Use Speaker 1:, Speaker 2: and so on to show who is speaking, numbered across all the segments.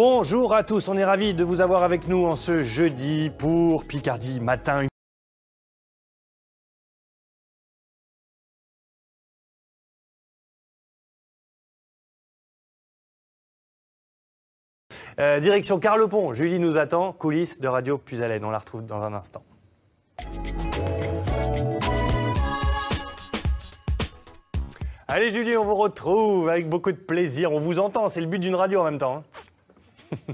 Speaker 1: Bonjour à tous, on est ravis de vous avoir avec nous en ce jeudi pour Picardie Matin. Direction Carlepont, Julie nous attend, coulisses de Radio Puisalène, on la retrouve dans un instant. Allez Julie, on vous retrouve avec beaucoup de plaisir, on vous entend, c'est le but d'une radio en même temps.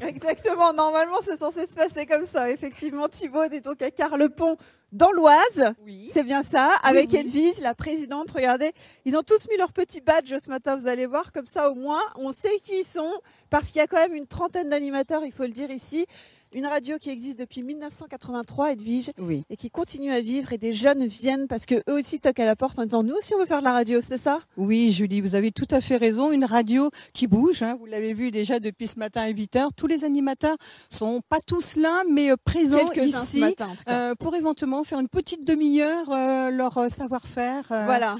Speaker 2: Exactement, normalement c'est censé se passer comme ça. Effectivement, Thibaut est donc à Carlepont dans l'Oise, oui. C'est bien ça, avec oui. Edwige, la présidente. Regardez, ils ont tous mis leur petit badge ce matin, vous allez voir, comme ça au moins on sait qui ils sont, parce qu'il y a quand même une trentaine d'animateurs, il faut le dire ici. Une radio qui existe depuis 1983, Edwige, oui. Et qui continue à vivre, et des jeunes viennent parce qu'eux aussi toquent à la porte en disant nous aussi on veut faire de la radio, c'est ça?
Speaker 3: Oui Julie, vous avez tout à fait raison, une radio qui bouge, hein, vous l'avez vu déjà depuis ce matin à 8h, tous les animateurs sont pas tous là mais présents ici matin, pour éventuellement faire une petite demi-heure leur savoir-faire voilà.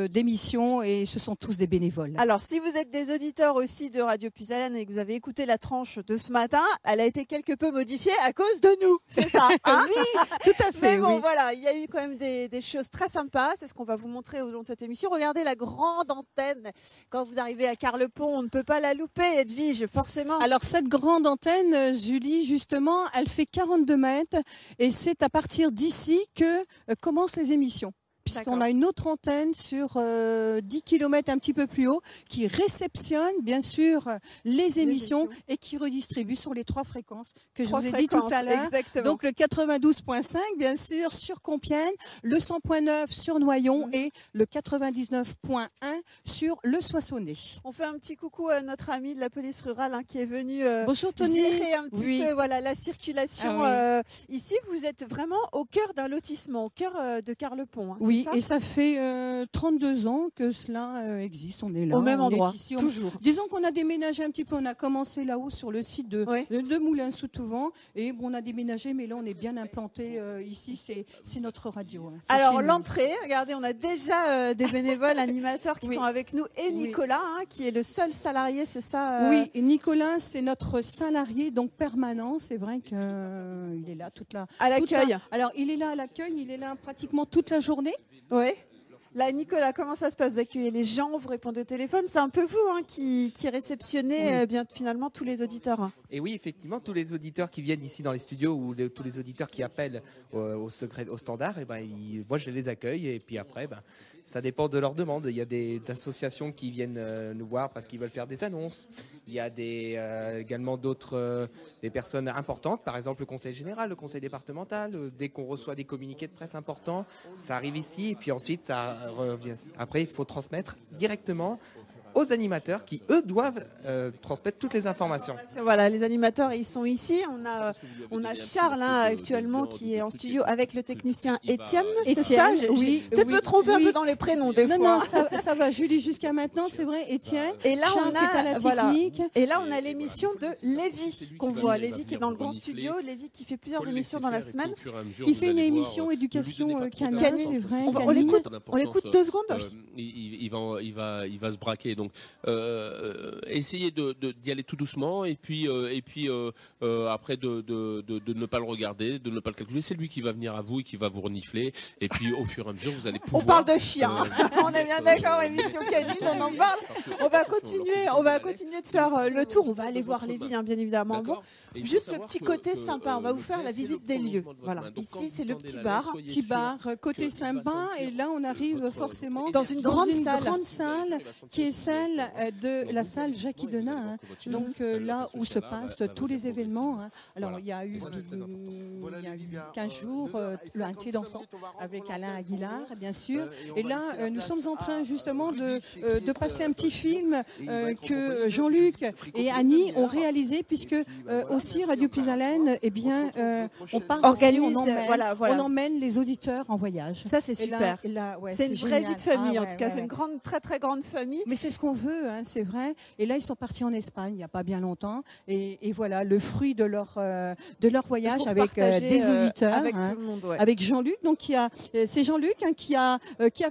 Speaker 3: D'émission, et ce sont tous des bénévoles.
Speaker 2: Alors si vous êtes des auditeurs aussi de Radio Puisalène et que vous avez écouté la tranche de ce matin, elle a été quelque peu modifié à cause de nous, c'est ça hein?
Speaker 3: Oui, tout à fait.
Speaker 2: Mais bon,
Speaker 3: oui.
Speaker 2: voilà, il y a eu quand même des choses très sympas, c'est ce qu'on va vous montrer au long de cette émission. Regardez la grande antenne, quand vous arrivez à Carlepont, on ne peut pas la louper, Edwige, forcément.
Speaker 3: Alors cette grande antenne, Julie, justement, elle fait 42 mètres, et c'est à partir d'ici que commencent les émissions. Puisqu'on a une autre antenne sur 10 km un petit peu plus haut qui réceptionne bien sûr les émissions et qui redistribue sur les 3 fréquences que je vous ai dit tout à l'heure. Donc le 92.5 bien sûr sur Compiègne, le 100.9 sur Noyon et le 99.1 sur le Soissonnais.
Speaker 2: On fait un petit coucou à notre ami de la police rurale hein, qui est venu
Speaker 3: bonjour Tony.
Speaker 2: Gérer un petit peu voilà, la circulation. Ici, vous êtes vraiment au cœur d'un lotissement, au cœur de Carlepont. Hein,
Speaker 3: oui, et ça fait 32 ans que cela existe. On est là.
Speaker 2: Au même endroit,
Speaker 3: ici,
Speaker 2: toujours.
Speaker 3: Disons qu'on a déménagé un petit peu. On a commencé là-haut sur le site de Moulins-sous-Touvent. Et bon, on a déménagé, mais là, on est bien implanté. Ici, c'est notre radio. Hein.
Speaker 2: Alors, l'entrée, regardez, on a déjà des bénévoles animateurs qui sont avec nous. Et Nicolas, hein, qui est le seul salarié, c'est ça
Speaker 3: Oui, et Nicolas, c'est notre salarié donc permanent. C'est vrai qu'il est là
Speaker 2: à l'accueil.
Speaker 3: Alors, il est là à l'accueil. Il est là pratiquement toute la journée.
Speaker 2: Oui. Là, Nicolas, comment ça se passe? Vous accueillez les gens, vous répondez au téléphone. C'est un peu vous hein, qui réceptionnez bien finalement tous les auditeurs. Hein.
Speaker 4: Et oui, effectivement, tous les auditeurs qui viennent ici dans les studios ou tous les auditeurs qui appellent au standard, et moi je les accueille et puis après, ça dépend de leur demande. Il y a des associations qui viennent nous voir parce qu'ils veulent faire des annonces. Il y a également d'autres des personnes importantes, par exemple le conseil général, le conseil départemental. Dès qu'on reçoit des communiqués de presse importants, ça arrive ici et puis ensuite ça revient. Après, il faut transmettre directement aux animateurs qui, eux, doivent transmettre toutes les informations.
Speaker 2: Voilà, les animateurs, ils sont ici. On a Charles hein, actuellement qui est en studio avec le technicien Étienne.
Speaker 3: Étienne,
Speaker 2: oui. Peut-être me tromper un peu dans les prénoms des fois.
Speaker 3: Non, ça va, Julie, jusqu'à maintenant, c'est vrai, Étienne.
Speaker 2: Et là,
Speaker 3: Charles qui est à la technique.
Speaker 2: Et là, on a l'émission de Lévi qu'on voit. Lévi qui est dans le grand studio. Lévi qui fait plusieurs émissions dans la semaine.
Speaker 3: Qui fait une émission éducation canine, c'est vrai.
Speaker 2: On l'écoute 2 secondes.
Speaker 5: Il va se braquer. Donc, essayez d'y aller tout doucement et puis après de ne pas le regarder, de ne pas le calculer. C'est lui qui va venir à vous et qui va vous renifler. Et puis au fur et à mesure, vous allez pouvoir.
Speaker 2: On parle de chien. On est bien d'accord, émission canine, on en parle. On va continuer de faire le tour. On va aller voir Lévi, hein, bien évidemment. Bon, juste le petit côté sympa. On va vous faire la visite des lieux. Voilà. Ici, c'est le petit bar.
Speaker 3: Petit bar côté sympa. Et là, on arrive forcément
Speaker 2: dans une grande
Speaker 3: salle qui est celle de la salle Jackie Denain, hein. Donc là où se passent tous les événements. Hein. Alors il y a eu 15 jours un thé dansant avec Alain Aguilar, bien sûr. Et là, nous sommes en train justement de passer un petit film que Jean-Luc et Annie ont réalisé, puisque aussi Radio Puisalène, eh bien, on part
Speaker 2: organise,
Speaker 3: aussi, on emmène les auditeurs en voyage.
Speaker 2: Ça c'est super. C'est une vraie vie de famille, en tout cas. C'est une grande, très très grande famille.
Speaker 3: Mais c'est ce qu'on veut, hein, c'est vrai. Et là, ils sont partis en Espagne il n'y a pas bien longtemps. Et voilà, le fruit de leur voyage avec des auditeurs,
Speaker 2: avec tout le monde,
Speaker 3: avec Jean-Luc. Donc, c'est Jean-Luc hein, qui a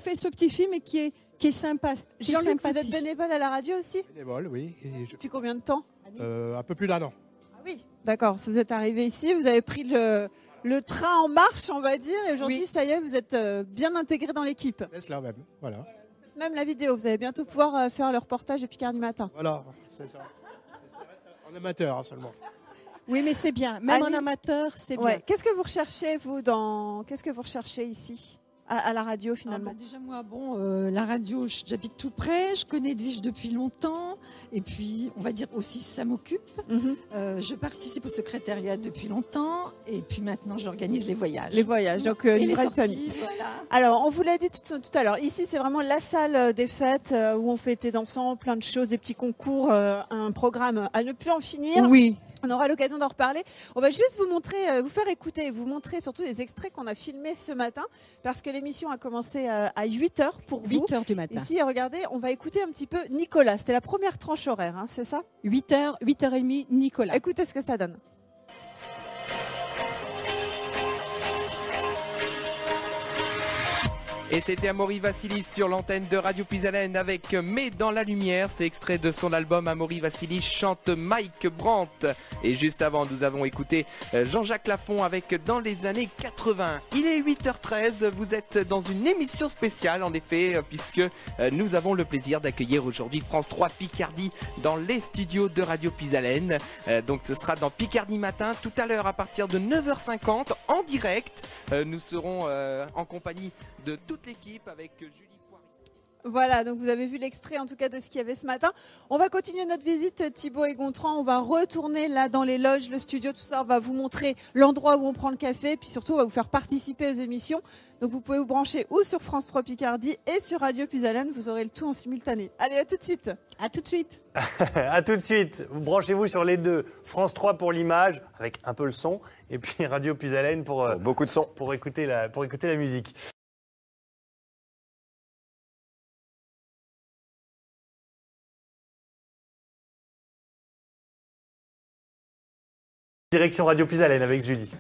Speaker 3: fait ce petit film et qui est sympa.
Speaker 2: Jean-Luc, vous êtes bénévole à la radio aussi?
Speaker 6: Bénévole, oui.
Speaker 2: Depuis combien de temps?
Speaker 6: Un peu plus d'1 an.
Speaker 2: Ah oui, d'accord. Vous êtes arrivé ici, vous avez pris le train en marche, on va dire, et aujourd'hui, ça y est, vous êtes bien intégré dans l'équipe.
Speaker 6: C'est cela même, voilà.
Speaker 2: Même la vidéo, vous allez bientôt pouvoir faire le reportage de Picardie Matin.
Speaker 6: Voilà, c'est ça. En amateur seulement.
Speaker 3: Oui, mais c'est bien. Même
Speaker 2: Annie,
Speaker 3: en amateur, c'est bien.
Speaker 2: Ouais. Qu'est-ce que vous recherchez, vous, qu'est-ce que vous recherchez ici à la radio, finalement?
Speaker 7: Déjà, moi, la radio, j'habite tout près, je connais Edwige depuis longtemps, et puis, on va dire aussi, ça m'occupe. Je participe au secrétariat depuis longtemps, et puis maintenant, j'organise les voyages.
Speaker 2: Les voyages, donc
Speaker 7: et
Speaker 2: une
Speaker 7: les
Speaker 2: vraie
Speaker 7: sorties,
Speaker 2: famille.
Speaker 7: voilà.
Speaker 2: Alors, on vous l'a dit tout à l'heure, ici, c'est vraiment la salle des fêtes où on fait des dansants, plein de choses, des petits concours, un programme à ne plus en finir.
Speaker 3: Oui.
Speaker 2: On aura l'occasion d'en reparler. On va juste vous montrer, vous faire écouter, vous montrer surtout les extraits qu'on a filmés ce matin, parce que l'émission a commencé à 8h pour vous.
Speaker 3: 8h du matin.
Speaker 2: Ici, regardez, on va écouter un petit peu Nicolas. C'était la première tranche horaire, hein, c'est ça?
Speaker 3: 8h, 8h30, Nicolas.
Speaker 2: Écoutez ce que ça donne.
Speaker 4: Et c'était Amaury Vassilis sur l'antenne de Radio Puisalène avec Mais dans la lumière, c'est extrait de son album Amaury Vassilis chante Mike Brandt. Et juste avant, nous avons écouté Jean-Jacques Lafont avec Dans les années 80. Il est 8h13, vous êtes dans une émission spéciale en effet, puisque nous avons le plaisir d'accueillir aujourd'hui France 3 Picardie dans les studios de Radio Puisalène. Donc ce sera dans Picardie Matin tout à l'heure à partir de 9h50 en direct. Nous serons en compagnie de toute l'équipe avec Julie Poirier.
Speaker 2: Voilà, donc vous avez vu l'extrait en tout cas de ce qu'il y avait ce matin. On va continuer notre visite, Thibaut et Gontran. On va retourner là dans les loges, le studio, tout ça. On va vous montrer l'endroit où on prend le café. Puis surtout, on va vous faire participer aux émissions. Donc vous pouvez vous brancher ou sur France 3 Picardie et sur Radio Puisalène. Vous aurez le tout en simultané. Allez, à tout de suite.
Speaker 3: À tout de suite.
Speaker 1: À tout de suite. Branchez-vous sur les deux. France 3 pour l'image, avec un peu le son. Et puis Radio Puisalène pour
Speaker 8: beaucoup de son.
Speaker 1: Pour écouter la musique. Direction Radio Puisalène avec Julie.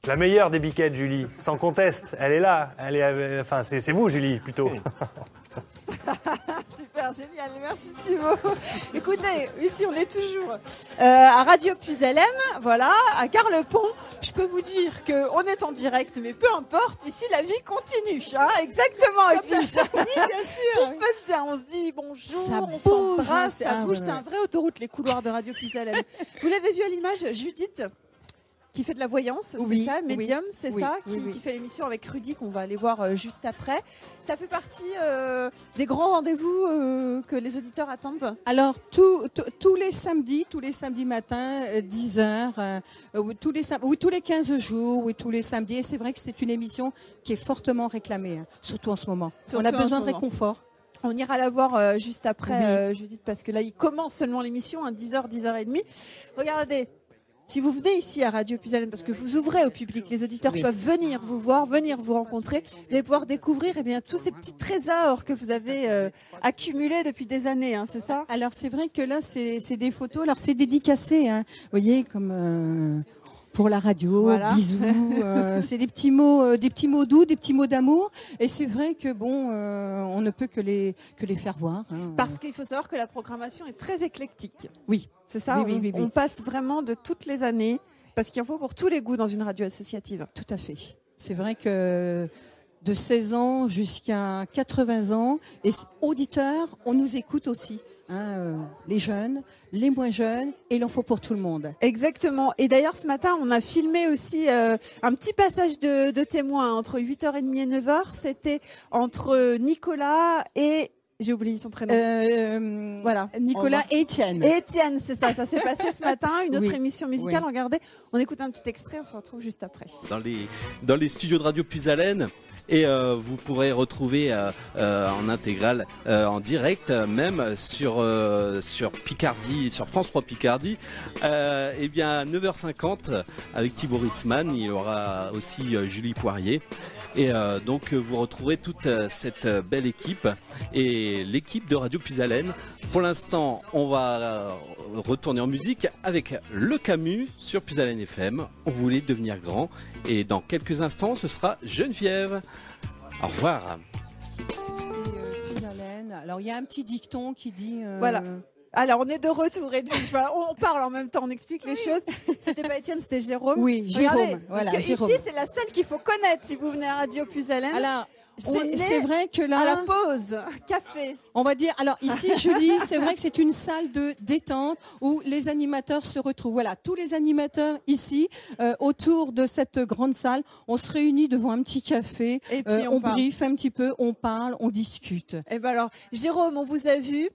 Speaker 1: La meilleure des biquettes, Julie, sans conteste. Elle est là. Enfin, c'est vous, Julie, plutôt.
Speaker 2: Super, génial, merci Thibaut. Écoutez, ici on est toujours à Radio Puisalène, voilà, à Carlepont. Je peux vous dire qu'on est en direct, mais peu importe, ici la vie continue, hein, exactement. Et puis, oui, bien sûr. Tout se passe bien, on se dit bonjour,
Speaker 3: ça
Speaker 2: on
Speaker 3: bouge,
Speaker 2: s'embrasse, ça bouge,
Speaker 3: ouais.
Speaker 2: c'est un vrai autoroute, les couloirs de Radio Puisalène. Vous l'avez vu à l'image, Judith qui fait de la voyance,
Speaker 3: oui,
Speaker 2: c'est ça, Medium,
Speaker 3: oui,
Speaker 2: c'est
Speaker 3: oui,
Speaker 2: ça,
Speaker 3: oui.
Speaker 2: qui fait l'émission avec Rudy, qu'on va aller voir juste après. Ça fait partie des grands rendez-vous que les auditeurs attendent.
Speaker 3: Alors, tous les samedis matins, 10h, tous les 15 jours, oui, tous les samedis. Et c'est vrai que c'est une émission qui est fortement réclamée, hein, surtout en ce moment.
Speaker 2: Surtout
Speaker 3: on a
Speaker 2: en
Speaker 3: besoin
Speaker 2: ce
Speaker 3: de
Speaker 2: moment.
Speaker 3: réconfort.
Speaker 2: On ira la voir juste après,
Speaker 3: Oui.
Speaker 2: Judith, parce que là, il commence seulement l'émission, à 10h, 10h30. Regardez. Si vous venez ici à Radio Puisalène, parce que vous ouvrez au public, les auditeurs peuvent venir vous voir, venir vous rencontrer, vous allez pouvoir découvrir tous ces petits trésors que vous avez accumulés depuis des années, hein, c'est ça?
Speaker 3: Alors, c'est vrai que là, c'est des photos. Alors, c'est dédicacé, hein, vous voyez, comme pour la radio,
Speaker 2: Voilà.
Speaker 3: bisous. C'est des petits mots doux, des petits mots d'amour. Et c'est vrai que on ne peut que les faire voir. Hein.
Speaker 2: Parce qu'il faut savoir que la programmation est très éclectique.
Speaker 3: Oui.
Speaker 2: C'est ça,
Speaker 3: Oui.
Speaker 2: on passe vraiment de toutes les années, parce qu'il en faut pour tous les goûts dans une radio associative.
Speaker 3: Tout à fait. C'est vrai que de 16 ans jusqu'à 80 ans, et auditeurs, on nous écoute aussi. Hein, les jeunes, les moins jeunes, et il en faut pour tout le monde.
Speaker 2: Exactement. Et d'ailleurs, ce matin, on a filmé aussi un petit passage de témoins entre 8h30 et 9h. C'était entre Nicolas et... J'ai oublié son prénom. Voilà.
Speaker 3: Nicolas et Étienne.
Speaker 2: Étienne, c'est ça. Ça s'est passé ce matin. Une autre
Speaker 3: Oui.
Speaker 2: émission musicale.
Speaker 3: Oui.
Speaker 2: Regardez, on écoute un petit extrait. On se retrouve juste après.
Speaker 9: Dans les studios de Radio Puisalène. Et vous pourrez retrouver en intégrale, en direct, même sur Picardie, sur France 3 Picardie, et bien 9h50 avec Thibaut Rissman. Il y aura aussi Julie Poirier. Et donc vous retrouverez toute cette belle équipe et l'équipe de Radio Puisalène. Pour l'instant, on va retourner en musique avec Le Camus sur Puisalène FM. On voulait devenir grand. Et dans quelques instants, ce sera Geneviève. Au revoir.
Speaker 3: Alors, il y a un petit dicton qui dit...
Speaker 2: Voilà. Alors, on est de retour, Edwige. Voilà, on parle en même temps, on explique les choses. C'était pas Étienne, c'était Jérôme.
Speaker 3: Oui,
Speaker 2: Regardez,
Speaker 3: Jérôme. Voilà,
Speaker 2: parce que
Speaker 3: Jérôme.
Speaker 2: ici, c'est la salle qu'il faut connaître si vous venez à Radio Puisalène.
Speaker 3: Alors,
Speaker 2: On
Speaker 3: c'est
Speaker 2: est
Speaker 3: vrai que là...
Speaker 2: à la pause, café.
Speaker 3: On va dire, alors ici, Julie, c'est vrai que c'est une salle de détente où les animateurs se retrouvent. Voilà, tous les animateurs ici, autour de cette grande salle, on se réunit devant un petit café,
Speaker 2: Et puis
Speaker 3: on
Speaker 2: parle.
Speaker 3: briefe un petit peu, on parle, on discute.
Speaker 2: Et ben alors, Jérôme, on vous a vu,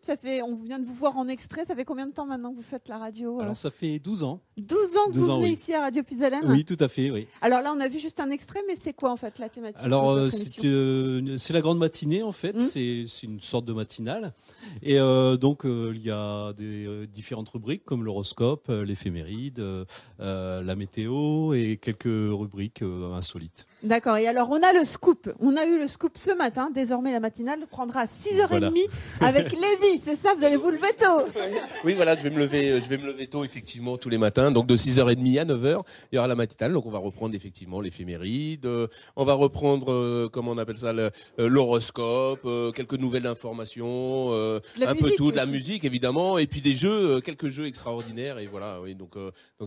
Speaker 2: on vient de vous voir en extrait. Ça fait combien de temps maintenant que vous faites la radio
Speaker 9: Alors ça fait 12 ans.
Speaker 2: 12 ans que
Speaker 9: 12
Speaker 2: vous
Speaker 9: ans,
Speaker 2: venez
Speaker 9: oui.
Speaker 2: ici à Radio Puisalène.
Speaker 9: Oui, tout à fait, oui.
Speaker 2: Alors là, on a vu juste un extrait, mais c'est quoi en fait la thématique
Speaker 9: Alors
Speaker 2: de votre émission
Speaker 9: c'est la grande matinée en fait,
Speaker 2: Mmh.
Speaker 9: c'est une sorte de matinale et donc il y a des différentes rubriques comme l'horoscope, l'éphéméride, la météo et quelques rubriques insolites.
Speaker 2: D'accord. Et alors, on a le scoop. On a eu le scoop ce matin. Désormais, la matinale prendra à 6h30
Speaker 9: Voilà.
Speaker 2: avec Lévi. C'est ça, vous allez vous lever tôt.
Speaker 5: Oui, voilà, je vais me lever tôt effectivement tous les matins, donc de 6h30 à 9h, il y aura la matinale, donc on va reprendre effectivement l'éphéméride, on va reprendre comment on appelle ça, l'horoscope, quelques nouvelles informations,
Speaker 2: La
Speaker 5: un peu
Speaker 2: musique
Speaker 5: tout, de la
Speaker 2: aussi.
Speaker 5: musique évidemment, et puis des jeux, quelques jeux extraordinaires, et voilà, oui, donc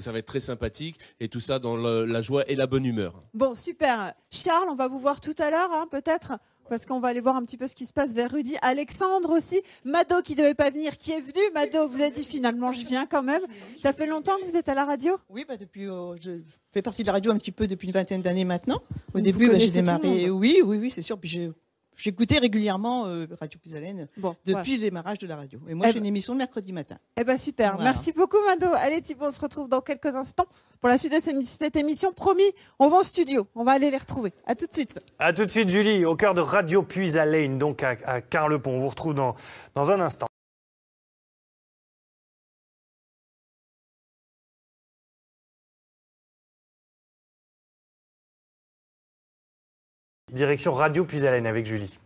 Speaker 5: ça va être très sympathique, et tout ça dans la joie et la bonne humeur.
Speaker 2: Bon, super. Charles, on va vous voir tout à l'heure, hein, peut-être, parce qu'on va aller voir un petit peu ce qui se passe vers Rudy. Alexandre aussi. Mado qui devait pas venir, qui est venu. Mado, vous avez dit finalement, je viens quand même. Ça fait longtemps que vous êtes à la radio?
Speaker 8: Oui, depuis, je fais partie de la radio un petit peu depuis une vingtaine d'années maintenant. Au
Speaker 2: Vous
Speaker 8: début, j'ai
Speaker 2: connaissez tout le
Speaker 8: démarré.
Speaker 2: monde.
Speaker 8: Oui, c'est sûr. Puis j'écoutais régulièrement Radio Puisalène
Speaker 2: Bon,
Speaker 8: depuis le démarrage de la radio. Et moi,
Speaker 2: Eh
Speaker 8: je fais une émission le mercredi matin.
Speaker 2: Eh ben super,
Speaker 8: Voilà.
Speaker 2: merci beaucoup Mado. Allez Thibaut, on se retrouve dans quelques instants pour la suite de cette émission. Promis, on va en studio, on va aller les retrouver. À tout de suite.
Speaker 1: À tout de suite, Julie, au cœur de Radio Puisalène, donc à Carlepont. On vous retrouve dans un instant. Direction Radio Puisalène avec Julie.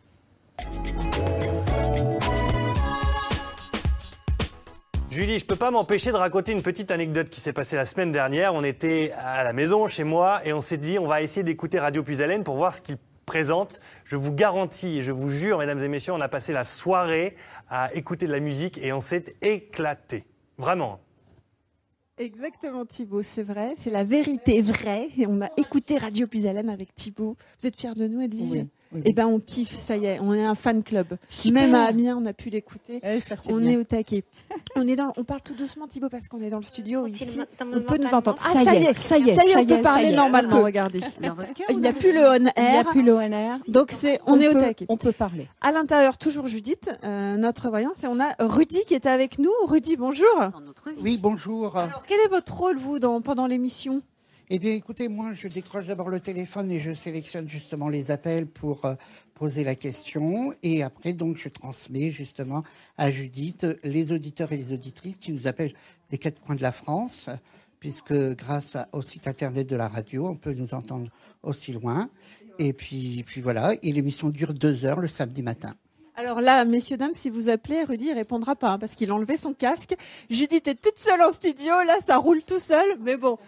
Speaker 1: Julie, je peux pas m'empêcher de raconter une petite anecdote qui s'est passée la semaine dernière. On était à la maison, chez moi, et on s'est dit, on va essayer d'écouter Radio Puisalène pour voir ce qu'ils présentent. Je vous garantis et je vous jure, mesdames et messieurs, on a passé la soirée à écouter de la musique et on s'est éclaté. Vraiment.
Speaker 2: Exactement Thibaut, c'est vrai, c'est la vérité vraie. Et on a écouté Radio Puisalène avec Thibaut. Vous êtes fiers de nous, Edwige?
Speaker 8: Oui.
Speaker 2: Eh ben on kiffe, ça y est, on est un fan club.
Speaker 3: Super.
Speaker 2: Même à Amiens, on a pu l'écouter.
Speaker 3: Ça, c'est
Speaker 2: On
Speaker 3: bien.
Speaker 2: est au taquet. On parle tout doucement Thibaut parce qu'on est dans le studio ici. On peut nous entendre.
Speaker 3: Ça y est, ça y est,
Speaker 2: on peut parler normalement, regardez. Il n'y a plus le on
Speaker 3: Il n'y a
Speaker 2: air.
Speaker 3: plus le ONR.
Speaker 2: Donc on est au
Speaker 3: peut-
Speaker 2: taquet.
Speaker 3: On peut parler.
Speaker 2: À l'intérieur, toujours Judith, notre voyante, et on a Rudy qui était avec nous. Rudy, bonjour.
Speaker 10: Oui, bonjour.
Speaker 2: Alors, quel est votre rôle, vous, pendant l'émission?
Speaker 10: Eh bien, écoutez, moi, je décroche d'abord le téléphone et je sélectionne justement les appels pour poser la question. Et après, donc, je transmets justement à Judith les auditeurs et les auditrices qui nous appellent des quatre coins de la France, puisque grâce au site internet de la radio, on peut nous entendre aussi loin. Et puis voilà. Et l'émission dure 2 heures le samedi matin.
Speaker 2: Alors là, messieurs, dames, si vous appelez, Rudy, il répondra pas, hein, parce qu'il a enlevé son casque. Judith est toute seule en studio, là, ça roule tout seul, mais bon.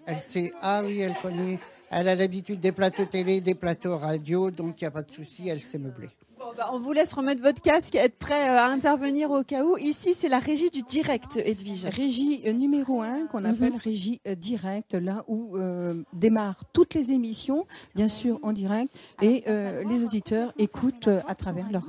Speaker 10: Elle sait, ah oui, elle connaît, elle a l'habitude des plateaux télé, des plateaux radio, donc il n'y a pas de souci, elle sait meubler.
Speaker 2: Bon, on vous laisse remettre votre casque, être prêt à intervenir au cas où. Ici, c'est la régie du direct, Edwige.
Speaker 3: Régie numéro 1, qu'on appelle régie directe, là où démarrent toutes les émissions, bien sûr en direct, et les auditeurs écoutent à travers leur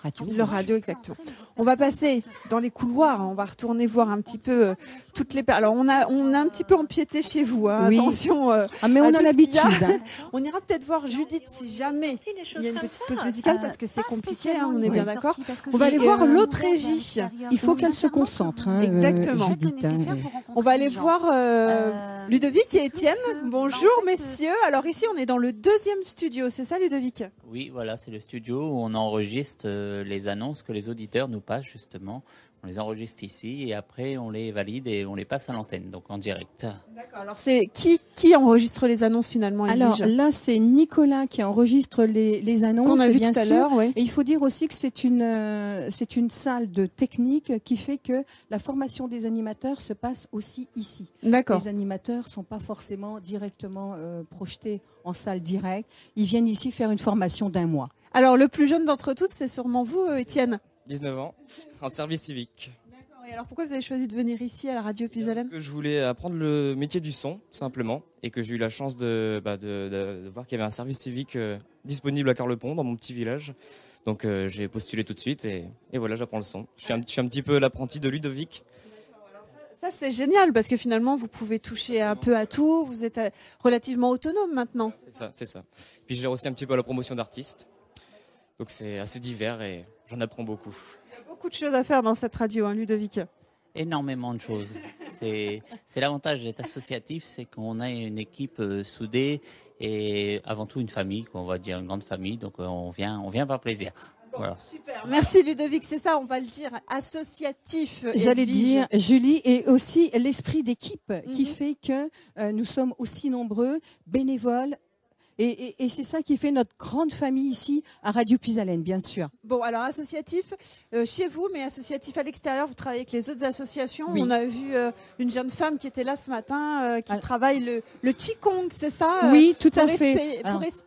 Speaker 3: radio.
Speaker 2: Leur radio, exactement. On va passer dans les couloirs, hein, on va retourner voir un petit peu toutes les... Alors, on a un petit peu empiété chez vous, hein,
Speaker 3: Oui.
Speaker 2: attention.
Speaker 3: Mais on
Speaker 2: à
Speaker 3: a
Speaker 2: tout ce qu'il y
Speaker 3: l'habitude. Hein.
Speaker 2: On ira peut-être voir Judith si jamais il y a une petite pause musicale, parce que c'est compliqué, hein, on est bien d'accord. On va aller voir l'autre régie.
Speaker 3: Il faut qu'elle se concentre. Hein,
Speaker 2: Exactement.
Speaker 3: Judith, hein.
Speaker 2: On va aller voir Ludovic et Étienne. Bonjour messieurs. Alors ici on est dans le 2e studio, c'est ça Ludovic?
Speaker 11: Oui, voilà, c'est le studio où on enregistre les annonces que les auditeurs nous passent justement. On les enregistre ici et après on les valide et on les passe à l'antenne, donc en direct.
Speaker 2: D'accord. Alors c'est qui enregistre les annonces finalement?
Speaker 3: Alors là, c'est Nicolas qui enregistre les annonces.
Speaker 2: Qu'on a vu
Speaker 3: bien
Speaker 2: tout à
Speaker 3: sûr.
Speaker 2: l'heure, oui.
Speaker 3: Et il faut dire aussi que c'est une salle de technique qui fait que la formation des animateurs se passe aussi ici.
Speaker 2: D'accord.
Speaker 3: Les animateurs sont pas forcément directement projetés en salle directe. Ils viennent ici faire une formation d'1 mois.
Speaker 2: Alors, le plus jeune d'entre tous, c'est sûrement vous, Étienne.
Speaker 12: 19 ans, en service civique.
Speaker 2: D'accord. Et alors, pourquoi vous avez choisi de venir ici à la radio Puisalène?
Speaker 12: Parce que je voulais apprendre le métier du son, tout simplement, et que j'ai eu la chance de voir qu'il y avait un service civique disponible à Carlepont, dans mon petit village. Donc j'ai postulé tout de suite et voilà, j'apprends le son. Je suis un petit peu l'apprenti de Ludovic.
Speaker 2: Ça, c'est génial parce que finalement, vous pouvez toucher un peu à tout. Vous êtes relativement autonome maintenant.
Speaker 12: C'est ça. Puis je gère aussi un petit peu la promotion d'artistes. Donc c'est assez divers et j'en apprends beaucoup.
Speaker 2: Il y a beaucoup de choses à faire dans cette radio, hein, Ludovic.
Speaker 11: Énormément de choses. C'est l'avantage d'être associatif, c'est qu'on a une équipe soudée et avant tout une famille, quoi, on va dire une grande famille. Donc on vient par plaisir. Voilà.
Speaker 2: Super. Merci Ludovic, c'est ça, on va le dire, associatif.
Speaker 3: J'allais dire, Julie, et aussi l'esprit d'équipe qui fait que nous sommes aussi nombreux, bénévoles. Et c'est ça qui fait notre grande famille ici à Radio Puisalène, bien sûr.
Speaker 2: Bon, alors associatif chez vous, mais associatif à l'extérieur, vous travaillez avec les autres associations.
Speaker 3: Oui.
Speaker 2: On a vu une jeune femme qui était là ce matin, qui travaille le Qigong, c'est ça?
Speaker 3: Oui, tout à fait.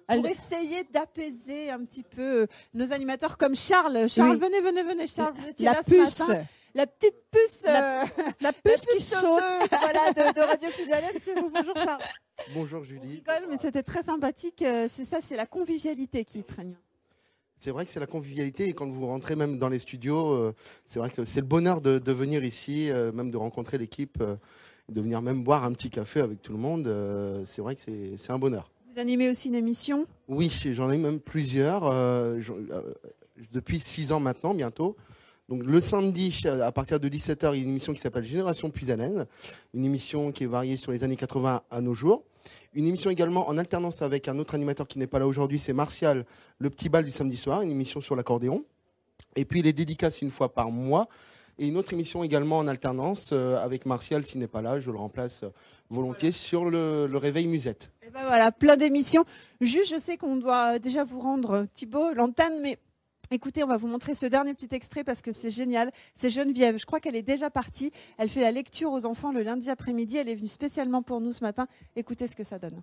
Speaker 2: Pour essayer d'apaiser un petit peu nos animateurs comme Charles. Charles,
Speaker 3: Oui.
Speaker 2: venez, Charles, vous étiez
Speaker 3: La
Speaker 2: là
Speaker 3: puce.
Speaker 2: ce matin. La petite puce,
Speaker 3: la puce qui saute.
Speaker 2: Voilà, de Radio Puisalène, c'est vous. Bonjour Charles.
Speaker 6: Bonjour
Speaker 2: On
Speaker 6: Julie.
Speaker 2: rigole, mais c'était très sympathique. C'est ça, c'est la convivialité qui prenne.
Speaker 6: C'est vrai que c'est la convivialité et quand vous rentrez même dans les studios, c'est vrai que c'est le bonheur de venir ici, même de rencontrer l'équipe, de venir même boire un petit café avec tout le monde. C'est vrai que c'est un bonheur.
Speaker 2: Vous animez aussi une émission?
Speaker 6: Oui, j'en ai même plusieurs, depuis 6 ans maintenant, bientôt. Donc le samedi, à partir de 17h, il y a une émission qui s'appelle Génération Puisalène, une émission qui est variée sur les années 80 à nos jours. Une émission également en alternance avec un autre animateur qui n'est pas là aujourd'hui, c'est Martial, le petit bal du samedi soir, une émission sur l'accordéon. Et puis les dédicaces une fois par mois. Et une autre émission également en alternance avec Martial, s'il n'est pas là, je le remplace volontiers, sur le réveil musette.
Speaker 2: Et ben voilà, plein d'émissions. Juste, je sais qu'on doit déjà vous rendre, Thibaut, l'antenne, mais écoutez, on va vous montrer ce dernier petit extrait parce que c'est génial. C'est Geneviève, je crois qu'elle est déjà partie. Elle fait la lecture aux enfants le lundi après-midi. Elle est venue spécialement pour nous ce matin. Écoutez ce que ça donne.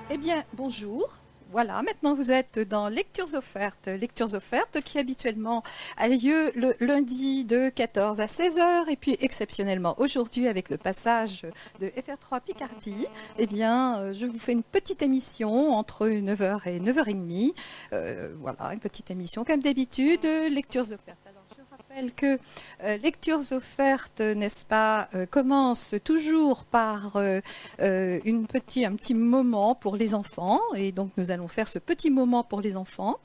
Speaker 13: Eh bien, bonjour. Voilà, maintenant vous êtes dans Lectures offertes qui habituellement a lieu le lundi de 14 à 16h et puis exceptionnellement aujourd'hui avec le passage de FR3 Picardie, eh bien je vous fais une petite émission entre 9h et 9h30, voilà, une petite émission comme d'habitude, Lectures offertes. Que Lectures offertes, n'est-ce pas, commence toujours par un petit moment pour les enfants. Et donc, nous allons faire ce petit moment pour les enfants.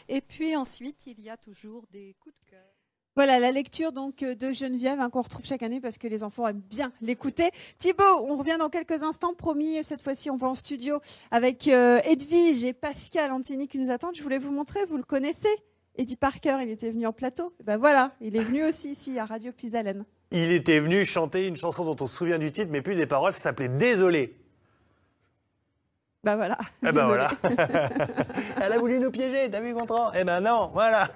Speaker 13: Et puis ensuite, il y a toujours des coups de cœur.
Speaker 2: Voilà, la lecture donc de Geneviève qu'on retrouve chaque année parce que les enfants aiment bien l'écouter. Thibaut, on revient dans quelques instants. Promis, cette fois-ci, on va en studio avec Edwige et Pascal Antini qui nous attendent. Je voulais vous montrer, vous le connaissez? Eddie Parker, il était venu en plateau. Ben voilà, il est venu aussi ici à Radio Puisalène.
Speaker 1: Il était venu chanter une chanson dont on se souvient du titre, mais plus des paroles, ça s'appelait Désolé.
Speaker 2: Ben voilà.
Speaker 1: Eh ben voilà. Elle a voulu nous piéger, t'as vu, Gontran? Eh ben non, voilà.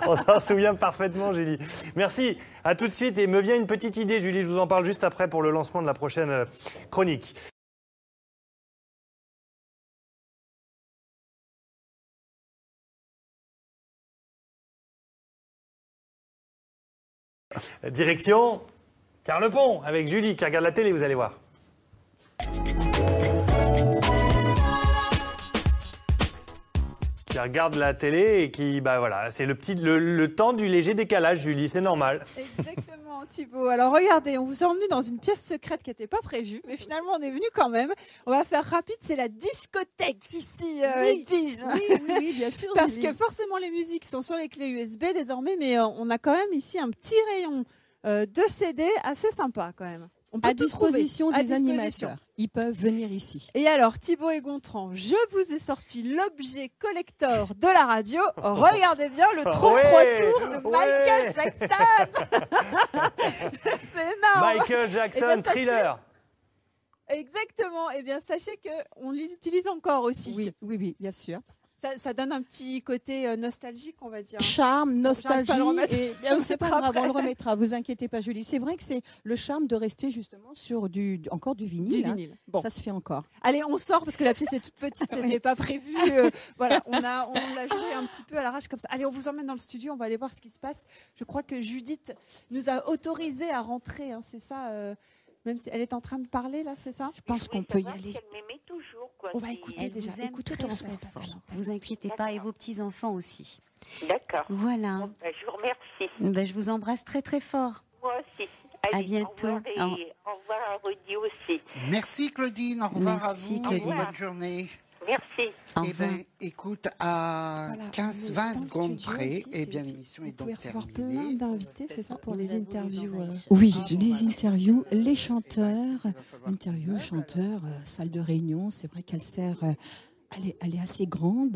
Speaker 1: On s'en souvient parfaitement, Julie. Merci, à tout de suite. Et me vient une petite idée, Julie, je vous en parle juste après pour le lancement de la prochaine chronique. Direction Carlepont avec Julie qui regarde la télé, vous allez voir. Qui regarde la télé et qui, bah voilà, c'est le temps du léger décalage, Julie, c'est normal.
Speaker 2: Exactement, Thibaut. Alors regardez, on vous a emmené dans une pièce secrète qui n'était pas prévue, mais finalement on est venu quand même. On va faire rapide, c'est la discothèque ici, Edwige.
Speaker 3: Oui, bien sûr.
Speaker 2: Parce que forcément les musiques sont sur les clés USB désormais, mais on a quand même ici un petit rayon de CD assez sympa quand même. On peut
Speaker 3: à disposition
Speaker 2: trouver.
Speaker 3: des animateurs. Ils peuvent venir ici.
Speaker 2: Et alors, Thibaut et Gontran, je vous ai sorti l'objet collector de la radio. Regardez bien le 33 tours de Michael Jackson. C'est énorme.
Speaker 1: Michael Jackson, Thriller.
Speaker 2: Exactement. Eh bien, sachez qu'on les utilise encore aussi.
Speaker 3: Oui, bien sûr.
Speaker 2: Ça donne un petit côté nostalgique, on va dire.
Speaker 3: Charme, nostalgie,
Speaker 2: et
Speaker 3: c'est pas grave, on le remettra. Vous inquiétez pas, Julie. C'est vrai que c'est le charme de rester justement sur encore du vinyle.
Speaker 2: Du vinyle. Bon.
Speaker 3: Ça se fait encore.
Speaker 2: Allez, on sort parce que la pièce est toute petite, c'était pas prévu. Voilà, on l'a joué un petit peu à l'arrache comme ça. Allez, on vous emmène dans le studio, on va aller voir ce qui se passe. Je crois que Judith nous a autorisé à rentrer, hein, c'est ça. Même si elle est en train de parler là, c'est ça?
Speaker 3: Je pense qu'on peut y aller.
Speaker 14: Elle m'aimait toujours, quoi.
Speaker 2: On va écouter déjà. Écoutez comment ça se passe.
Speaker 15: Vous inquiétez pas, et vos petits-enfants aussi.
Speaker 14: D'accord.
Speaker 15: Voilà.
Speaker 14: Bon, je vous remercie.
Speaker 15: Je vous embrasse très très fort.
Speaker 14: Moi aussi.
Speaker 15: À
Speaker 14: Allez,
Speaker 15: bientôt.
Speaker 14: Au revoir à Rudy aussi.
Speaker 10: Merci Claudine, au revoir
Speaker 15: Merci,
Speaker 10: à vous.
Speaker 15: Claudine.
Speaker 10: Bonne journée.
Speaker 14: Merci.
Speaker 10: Eh bien, écoute, à 15-20 secondes près, eh bien, l'émission est donc
Speaker 2: recevoir
Speaker 10: terminée.
Speaker 2: plein d'invités, c'est ça, pour les interviews.
Speaker 3: Oui, les interviews, les chanteurs, chanteurs, salle de réunion. C'est vrai qu'elle sert, elle est assez grande.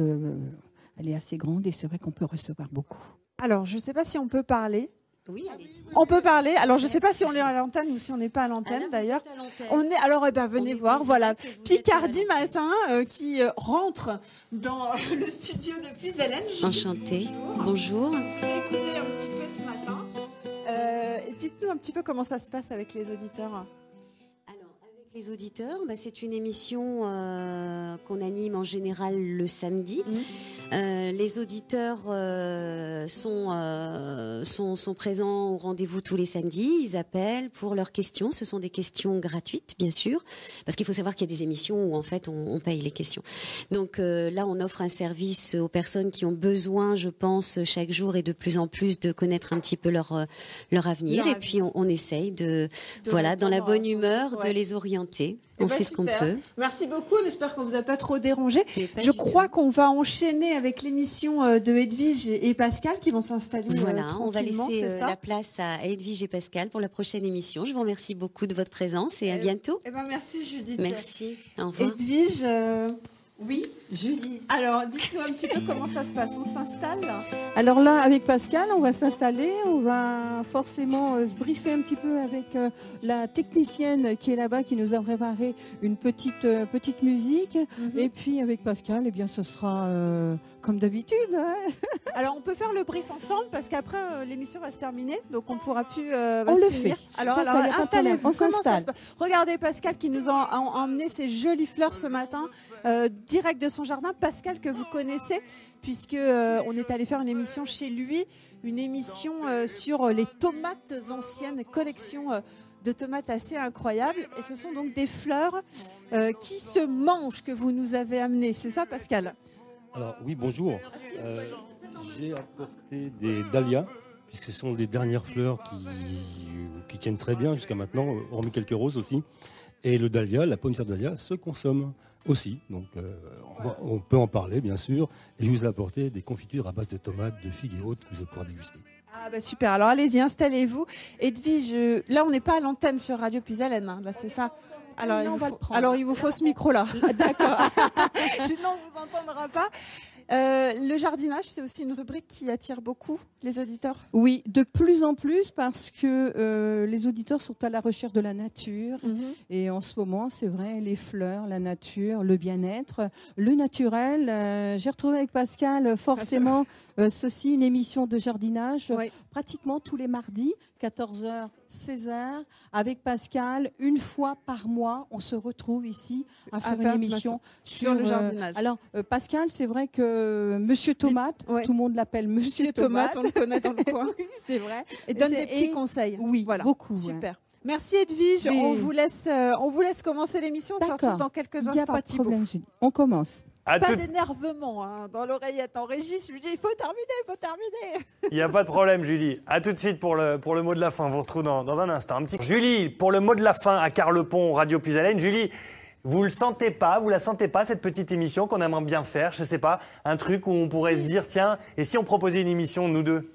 Speaker 3: Elle est assez grande et c'est vrai qu'on peut recevoir beaucoup.
Speaker 2: Alors, je ne sais pas si on peut parler.
Speaker 15: Oui,
Speaker 2: on peut parler. Alors, je ne sais pas si on est à l'antenne ou si on n'est pas à l'antenne, d'ailleurs. On est. Alors, venez voir. Voilà, Picardie matin qui rentre dans le studio de Puisalène.
Speaker 15: Enchantée. Bonjour.
Speaker 2: J'ai écouté un petit peu ce matin. Dites-nous un petit peu comment ça se passe avec les auditeurs.
Speaker 15: Les auditeurs, c'est une émission qu'on anime en général le samedi. Les auditeurs sont présents au rendez-vous tous les samedis. Ils appellent pour leurs questions. Ce sont des questions gratuites, bien sûr, parce qu'il faut savoir qu'il y a des émissions où en fait on paye les questions. Donc là, on offre un service aux personnes qui ont besoin, je pense, chaque jour et de plus en plus de connaître un petit peu leur avenir. Et puis on essaye de voilà, dans la bonne humeur, de les orienter. On fait ce qu'on peut.
Speaker 2: Merci beaucoup. On espère qu'on vous a pas trop dérangé. Je crois qu'on va enchaîner avec l'émission de Edwige et Pascal qui vont s'installer.
Speaker 15: Voilà, on va laisser la place à Edwige et Pascal pour la prochaine émission. Je vous remercie beaucoup de votre présence et à bientôt.
Speaker 2: Merci Judith.
Speaker 15: Merci. Au revoir.
Speaker 2: Edwige. Oui, Julie. Alors, dites-nous un petit peu comment ça se passe. On s'installe?
Speaker 3: Alors là, avec Pascal, on va s'installer. On va forcément se briefer un petit peu avec la technicienne qui est là-bas, qui nous a préparé une petite musique. Et puis avec Pascal, eh bien, ce sera comme d'habitude. Hein.
Speaker 2: Alors, on peut faire le brief ensemble parce qu'après, l'émission va se terminer. Donc, on ne pourra plus
Speaker 3: on le fait.
Speaker 2: Alors installez-vous.
Speaker 3: On s'installe.
Speaker 2: Regardez Pascal qui nous a emmené ces jolies fleurs ce matin, direct de son jardin. Pascal que vous connaissez puisque on est allé faire une émission chez lui, une émission sur les tomates anciennes, collection de tomates assez incroyable. Et ce sont donc des fleurs qui se mangent que vous nous avez amenées. C'est ça, Pascal?
Speaker 16: Alors oui, bonjour. J'ai apporté des dahlias, puisque ce sont des dernières fleurs qui tiennent très bien jusqu'à maintenant, hormis quelques roses aussi. Et le dahlia, la pomme de dahlia, se consomme aussi. Donc on peut en parler, bien sûr. Et je vous ai apporté des confitures à base de tomates, de figues et autres que vous allez pouvoir déguster.
Speaker 2: Ah bah super, alors allez-y, installez-vous. Edwige, là on n'est pas à l'antenne sur Radio Puisalène, hein, là c'est ça? Alors, il vous faut ce micro-là.
Speaker 3: D'accord.
Speaker 2: Sinon, on ne vous entendra pas. Le jardinage, c'est aussi une rubrique qui attire beaucoup les auditeurs.
Speaker 3: Oui, de plus en plus parce que les auditeurs sont à la recherche de la nature. Et en ce moment, c'est vrai, les fleurs, la nature, le bien-être, le naturel. J'ai retrouvé avec Pascal forcément ceci, une émission de jardinage pratiquement tous les mardis, 14h, 16h. Avec Pascal, une fois par mois, on se retrouve ici à faire une émission
Speaker 2: sur le jardinage.
Speaker 3: Alors, Pascal, c'est vrai que Monsieur Tomate, tout le monde l'appelle Monsieur Tomate.
Speaker 2: On le connaît dans le coin.
Speaker 3: C'est vrai.
Speaker 2: Et donne des petits conseils.
Speaker 3: Oui,
Speaker 2: voilà.
Speaker 3: beaucoup.
Speaker 2: Super. Merci Edwige. On vous laisse commencer l'émission, surtout dans quelques instants.
Speaker 3: Il n'y a pas de problème, Julie. On commence.
Speaker 2: Pas d'énervement dans l'oreillette en régie. Je lui dis, il faut terminer.
Speaker 1: Il n'y a pas de problème, Julie. À tout de suite pour le mot de la fin. On vous retrouve dans un instant. Julie, pour le mot de la fin à Carlepont, Radio Puisalène. Julie, vous la sentez pas, cette petite émission qu'on aimerait bien faire? Je sais pas, un truc où on pourrait se dire, tiens, et si on proposait une émission, nous deux?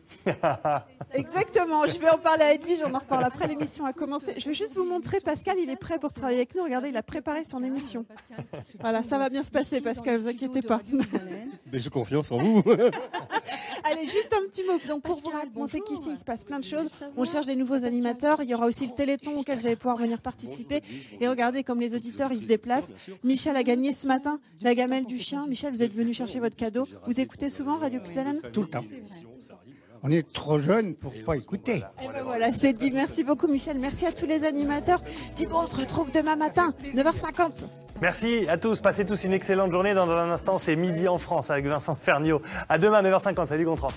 Speaker 2: Exactement, je vais en parler à Edwige, on en reparle après l'émission a commencé. Je vais juste vous montrer, Pascal, il est prêt pour travailler avec nous. Regardez, il a préparé son émission. Voilà, ça va bien se passer, Pascal, ne vous inquiétez pas.
Speaker 16: Mais j'ai confiance en vous.
Speaker 2: Allez, juste un petit mot. Donc, pour vous raconter qu'ici, il se passe plein de choses. On cherche des nouveaux animateurs. Il y aura aussi le Téléthon auquel vous allez pouvoir venir participer. Et regardez comme les auditeurs, ils se déplacent. Michel a gagné ce matin la gamelle du chien. Michel, vous êtes venu chercher votre cadeau. Vous écoutez souvent Radio Puisalène?
Speaker 10: Tout le temps. On est trop jeune pour pas écouter.
Speaker 2: Et ben voilà, c'est dit. Merci beaucoup, Michel. Merci à tous les animateurs. Thibaut, on se retrouve demain matin, 9h50.
Speaker 1: Merci à tous. Passez tous une excellente journée. Dans un instant, c'est Midi en France avec Vincent Ferniaud. À demain, 9h50. Salut, Gontran.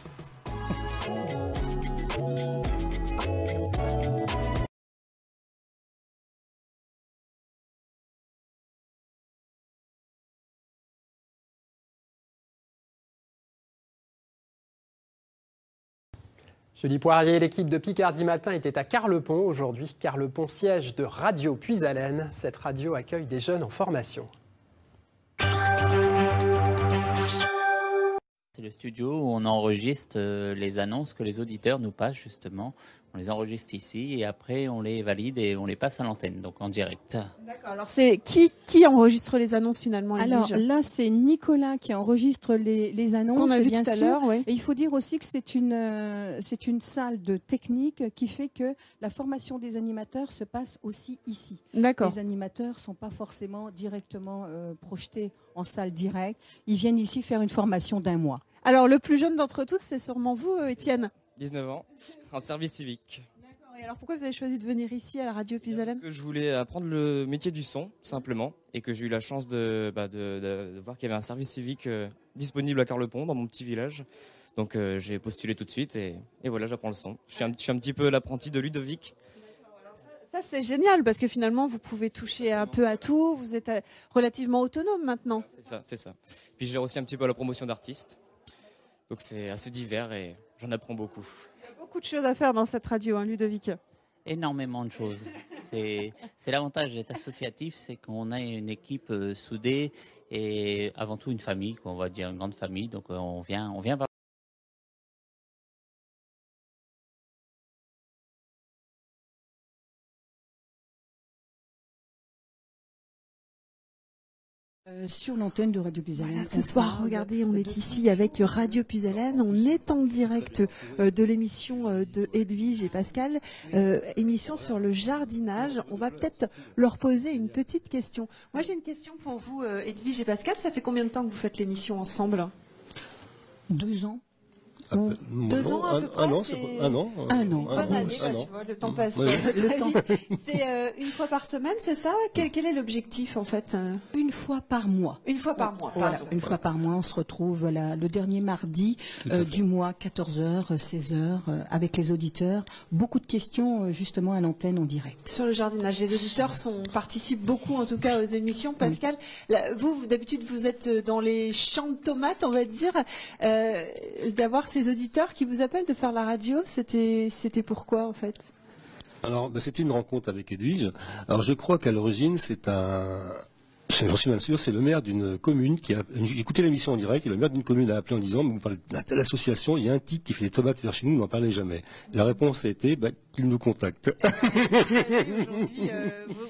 Speaker 17: Julie Poirier et l'équipe de Picardie Matin étaient à Carlepont aujourd'hui. Carlepont, siège de Radio Puisalène. Cette radio accueille des jeunes en formation.
Speaker 11: C'est le studio où on enregistre les annonces que les auditeurs nous passent justement. On les enregistre ici et après on les valide et on les passe à l'antenne, donc en direct.
Speaker 2: D'accord. Alors c'est qui enregistre les annonces finalement?
Speaker 3: Alors là, c'est Nicolas qui enregistre les annonces.
Speaker 2: Qu'on a vu
Speaker 3: bien
Speaker 2: tout à
Speaker 3: sûr.
Speaker 2: l'heure, oui.
Speaker 3: Et il faut dire aussi que c'est une salle de technique qui fait que la formation des animateurs se passe aussi ici.
Speaker 2: D'accord.
Speaker 3: Les animateurs sont pas forcément directement projetés en salle directe. Ils viennent ici faire une formation d'1 mois.
Speaker 2: Alors le plus jeune d'entre tous, c'est sûrement vous, Étienne.
Speaker 12: 19 ans, en service civique.
Speaker 2: D'accord. Et alors pourquoi vous avez choisi de venir ici à la radio Puisalène?
Speaker 12: Parce que je voulais apprendre le métier du son, simplement, et que j'ai eu la chance de voir qu'il y avait un service civique disponible à Carlepont, dans mon petit village. Donc j'ai postulé tout de suite et voilà, j'apprends le son. Je suis un petit peu l'apprenti de Ludovic.
Speaker 2: Ça c'est génial parce que finalement vous pouvez toucher un peu à tout, vous êtes relativement autonome maintenant.
Speaker 12: C'est ça. Puis je gère aussi un petit peu la promotion d'artistes. Donc c'est assez divers et j'en apprends beaucoup.
Speaker 2: Il y a beaucoup de choses à faire dans cette radio, hein, Ludovic.
Speaker 11: Énormément de choses. C'est l'avantage d'être associatif, c'est qu'on a une équipe soudée et avant tout une famille, on va dire une grande famille. Donc on vient
Speaker 7: sur l'antenne de Radio Puisalène.
Speaker 2: Voilà, ce soir, regardez, on est ici avec Radio Puisalène. On est en direct de l'émission de Edwige et Pascal, émission sur le jardinage. On va peut-être leur poser une petite question. Moi, j'ai une question pour vous, Edwige et Pascal. Ça fait combien de temps que vous faites l'émission ensemble?
Speaker 7: 2 ans.
Speaker 2: 2 ans à peu près.
Speaker 16: Un an, un an.
Speaker 2: Bonne année, là, tu vois, le temps passe. C'est une fois par semaine, c'est ça? Quel est l'objectif en fait?
Speaker 7: Une fois par mois.
Speaker 2: Une fois par mois.
Speaker 7: Voilà, une fois par mois, on se retrouve le dernier mardi du mois, 14h, 16h, avec les auditeurs. Beaucoup de questions justement à l'antenne en direct.
Speaker 2: Sur le jardinage, les auditeurs participent beaucoup en tout cas aux émissions. Pascal, là, vous d'habitude vous êtes dans les champs de tomates, on va dire, d'avoir ces auditeurs qui vous appellent de faire la radio, c'était pourquoi en fait?
Speaker 16: Alors, c'était une rencontre avec Edwige. Alors, je crois qu'à l'origine, j'en suis même sûr, c'est le maire d'une commune qui a écouté l'émission en direct et le maire d'une commune a appelé en disant, vous parlez de telle association, il y a un type qui fait des tomates vers chez nous, on n'en parlait jamais. Et la réponse a été, qu'il nous contacte.
Speaker 2: Aujourd'hui,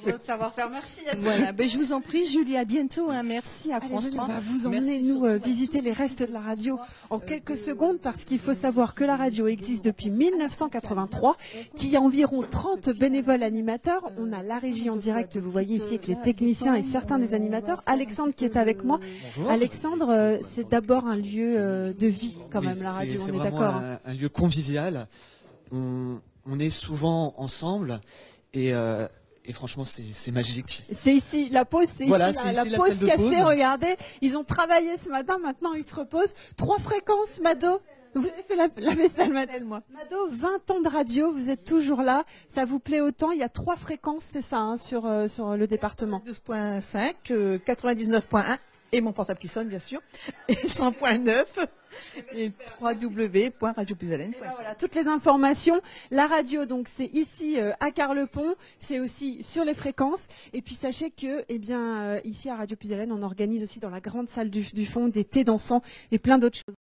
Speaker 2: votre savoir-faire, merci à tous.
Speaker 3: Voilà, je vous en prie, Julie, à bientôt, hein, merci à France 3.
Speaker 2: On va vous emmener, nous, visiter les restes de la radio en quelques secondes, parce qu'il faut savoir que la radio existe depuis 1983, qu'il y a environ 30 bénévoles animateurs. On a la régie en direct, vous voyez ici, avec les techniciens et certains des animateurs. Alexandre qui est avec moi. Bonjour. Alexandre, c'est d'abord un lieu de vie quand même, la radio, on est d'accord.
Speaker 18: Un lieu convivial. On est souvent ensemble et franchement c'est magique.
Speaker 2: C'est ici, la pause, c'est
Speaker 18: voilà,
Speaker 2: ici, la pause café, regardez, ils ont travaillé ce matin, maintenant ils se reposent. 3 fréquences, Mado. Vous avez fait la vaisselle, moi. Mado, 20 ans de radio, vous êtes toujours là, ça vous plaît autant, il y a 3 fréquences, c'est ça, hein, sur le département.
Speaker 8: 12.5, 99.1 et mon portable qui sonne bien sûr, et 100.9 et www.radiopuisalène.fr.
Speaker 2: Voilà, toutes les informations. La radio, donc, c'est ici à Carlepont, c'est aussi sur les fréquences. Et puis sachez que, ici à Radio Puisalène, on organise aussi dans la grande salle du fond des thés dansants et plein d'autres choses.